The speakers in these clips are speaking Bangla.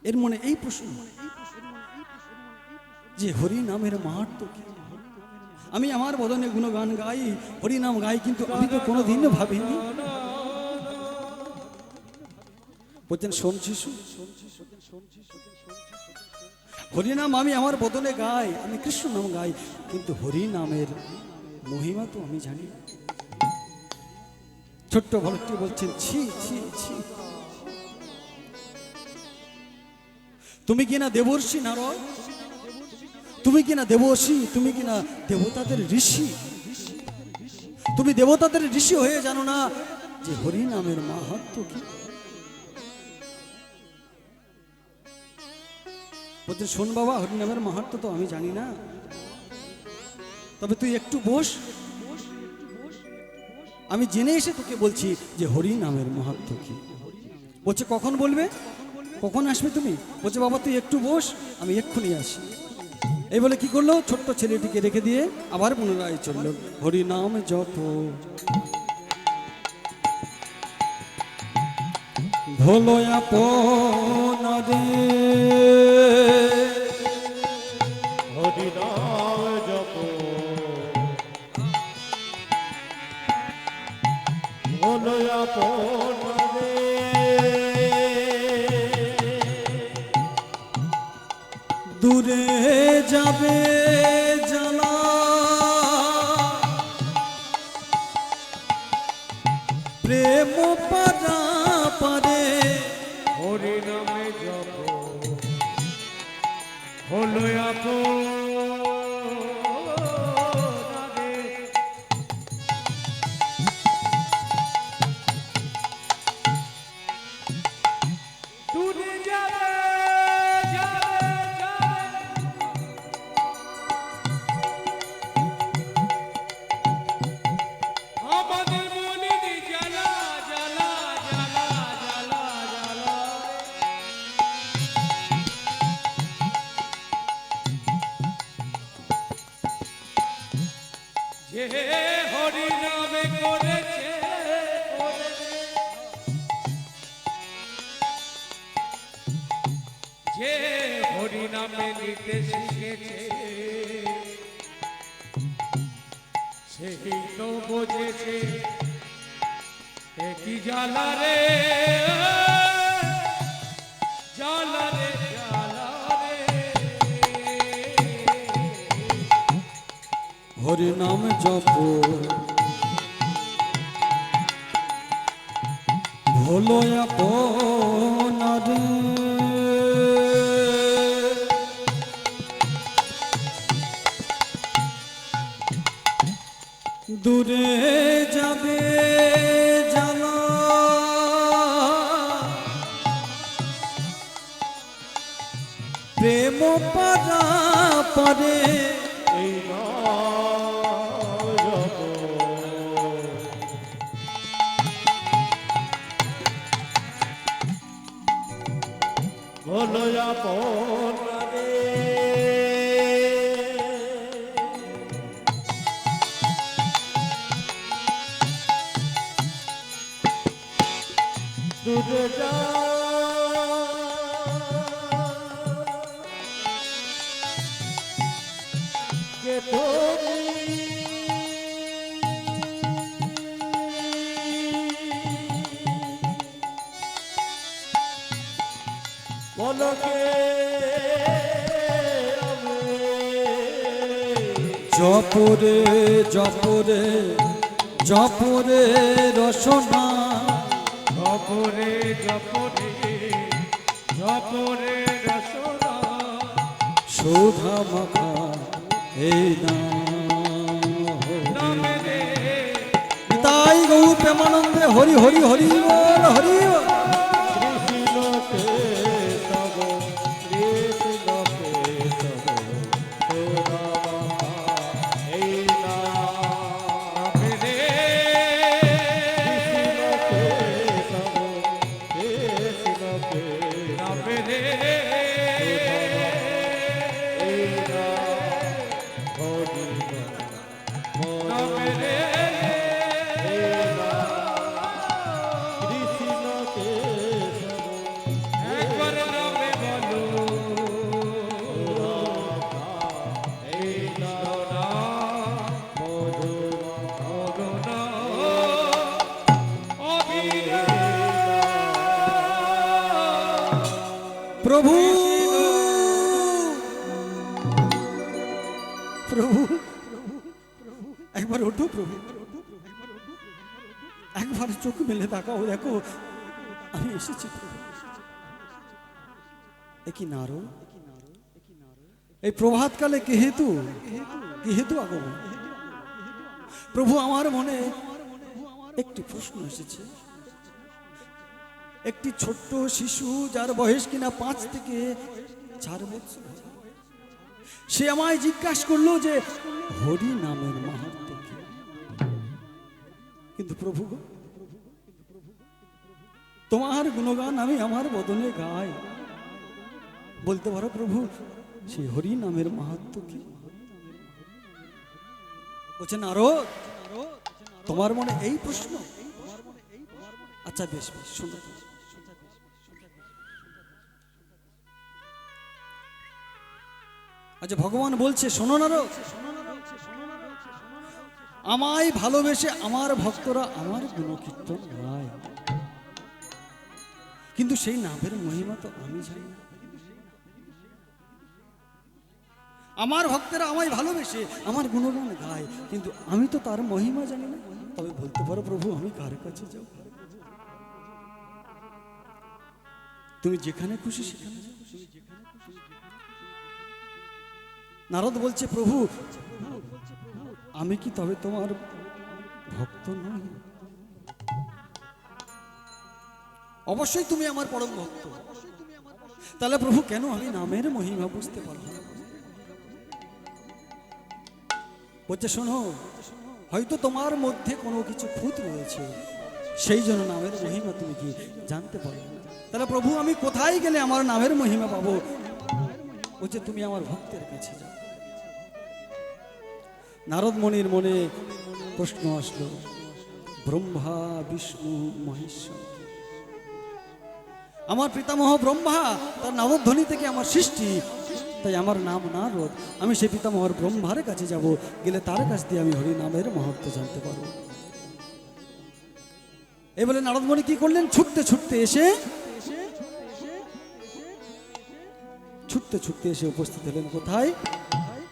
এর মনে এই প্রশ্ন যে হরি নামের মাহাত্ম্য কি। আমি আমার বদনে গুণগান গাই, হরি নাম গাই, কিন্তু আমি তো কোনোদিনও ভাবিনি। বলছেন শোন শিশু, হরি নাম আমি আমার বদনে গাই, আমি কৃষ্ণ নাম গাই, কিন্তু হরি নামের মহিমা তো আমি জানি না। ছোট্ট ভক্তি বলছেন ছি ছি ছি, তুমি কিনা দেবর্ষি নারদ, তুমি কিনা দেবর্ষি, তুমি কিনা দেবতাদের ঋষি, তুমি দেবতাদের ঋষি হয়ে জানো না যে হরি নামের মাহাত্ম্য কি। বলতে শোন বাবা, হরি নামের মাহাত্ম্য তো আমি জানি না, তবে তুই একটু বস, আমি জেনে এসে তোকে বলছি যে হরি নামের মাহাত্ম্য কি। বলছে কখন বলবে, কখন আসবে তুমি? বলছে বাবা তুই একটু বস, আমি এক্ষুনি আসি। এই বলে কি করলো, ছোট্ট ছেলেটিকে রেখে দিয়ে আবার পুনরায় চলল। হরি নাম জপ ভোলো আপনারে, হরি নাম জপ ভোলো আপনারে, দূরে যাবে জানা প্রেম পারা পারে। হরি নামে জপ হলো আপনারে, দূরে যাবে যাবে আমাদের মনে জ্বালা জ্বালা জ্বালা জ্বালা জ্বালা, যে হরি নামে করেছে যে হরি নামে নিতে শিখেছে, সেই তো বোঝেছে কি জ্বালা রে জ্বালা রে জ্বালা রে। হরি নাম জপ ভোলো আপনারে, দূরে যাবে জানা প্রেম পারা পারে। এই নাম জপ ভোলো আপনারে, দূরে যা কে তুমি বলো কে জপরে জপরে জপরে রসনা, জপরে জপরে জপরে রসনা, শোধা মাখা এই নামে রে তাই গৌর প্রেমানন্দে হরি হরি হরি বল হরি বল। কৃষ্ণকে তব কৃষ্ণকে তব সোনা মাখা এই নামে রে, কৃষ্ণকে তব কৃষ্ণকে নামে রে, এই নাম হরি নামে রে, এই নাম কৃষ্ণকে একবার নামে প্রভু প্রভু একবার ওঠো প্রভু, একবার চোখ মেলে তাকাও, দেখো আমি এসেছি প্রভু। কি নারো এই প্রভাতকালে কে হেতু আগমন? প্রভু আমার মনে একটি প্রশ্ন এসেছে। একটি ছোট্ট শিশু যার বয়স কিনা 5 থেকে 4 বছর, সে আমায় জিজ্ঞাসা করলো যে হরি নামের মাহাত্ম্য কি। কিন্তু প্রভু গো, তোমার গুণগান আমি আমার বদনে গাই। বলতে পারো প্রভু সেই হরি নামের মাহাত্ম্য কি? বলছে নারদ, তোমার মনে এই প্রশ্ন? আচ্ছা বেশ বেশ, শোনো। আচ্ছা ভগবান বলছে, শোনো নারদ, আমায় ভালোবেসে আমার ভক্তরা আমার গুণকীর্তন গায়, কিন্তু সেই নামের মহিমা তো আমি জানি না। আমার ভক্তরা আমায় ভালোবেসে আমার গুণগান গায়, কিন্তু আমি তো তার মহিমা জানি না। তবে বলতে পারো প্রভু আমি কার কাছে যাও? তুমি যেখানে খুশি সেখানে যাও। নারদ বলছে, প্রভু আমি কি তবে তোমার ভক্ত নই? অবশ্যই তুমি আমার পরম ভক্ত। তাহলে প্রভু কেন আমি নামের মহিমা বুঝতে পারলাম না? বলছে শোনো, হয়তো তোমার মধ্যে কোনো কিছু খুঁত রয়েছে, সেই জন্য নামের মহিমা তুমি কি জানতে পারো না। তাহলে প্রভু আমি কোথায় গেলে আমার নামের মহিমা পাবো? বলছে তুমি আমার ভক্তের কাছে যাও। নারদ মুনির মনে প্রশ্ন আসলো, ব্রহ্মা বিষ্ণু মহেশ্বর, আমার পিতামহ ব্রহ্মা, তার নামধ্বনি থেকে আমার সৃষ্টি, তাই আমার নাম নারদ। আমি সেই পিতামহর ব্রহ্মার কাছে যাব, গেলে তার কাছ দিয়ে আমি হরি নামের মাহাত্ম্য জানতে পারবো। এই বলে নারদ মুনি কি করলেন? ছুটতে ছুটতে এসে উপস্থিত হলেন কোথায়?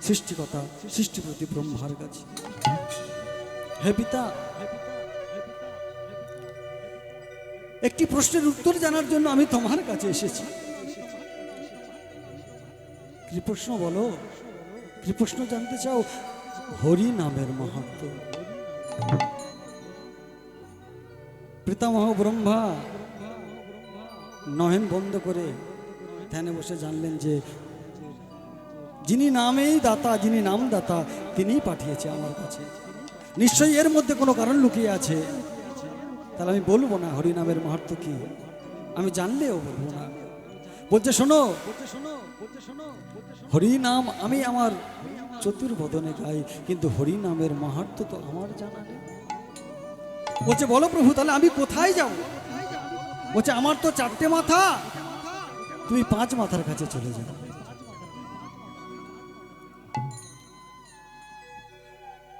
সৃষ্টিকর্তা সৃষ্টিপতি ব্রহ্মার কাছে। হে পিতা, একটি প্রশ্নের উত্তর জানার জন্য আমি তোমার কাছে এসেছি। কি প্রশ্ন বলো? কি প্রশ্ন জানতে চাও? হরি নামের মাহাত্ম্য। পিতামহ ব্রহ্মা নয়ন বন্ধ করে ধ্যানে বসে জানলেন যে যিনি নামেই দাতা, যিনি নাম দাতা, তিনিই পাঠিয়েছে আমার কাছে। নিশ্চয়ই এর মধ্যে কোনো কারণ লুকিয়ে আছে। তাহলে আমি বলবো না হরি নামের মাহাত্ম্য কি, আমি জানলেও বলবো না। বলছে শোনো, হরি নাম আমি আমার চতুর্বদনে গাই, কিন্তু হরি নামের মাহাত্ম্য তো আমার জানা নেই। বলছে বলো প্রভু, তাহলে আমি কোথায় যাব? বলছে আমার তো 4টে মাথা, তুমি 5 মাথার কাছে চলে যাও।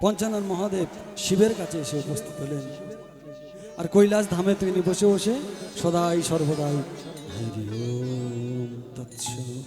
পঞ্চানন মহাদেব শিবের কাছে এসে উপস্থিত হলেন, আর কৈলাস ধামে তিনি বসে বসে সদাই সর্বদাই হরি ওম তৎসৎ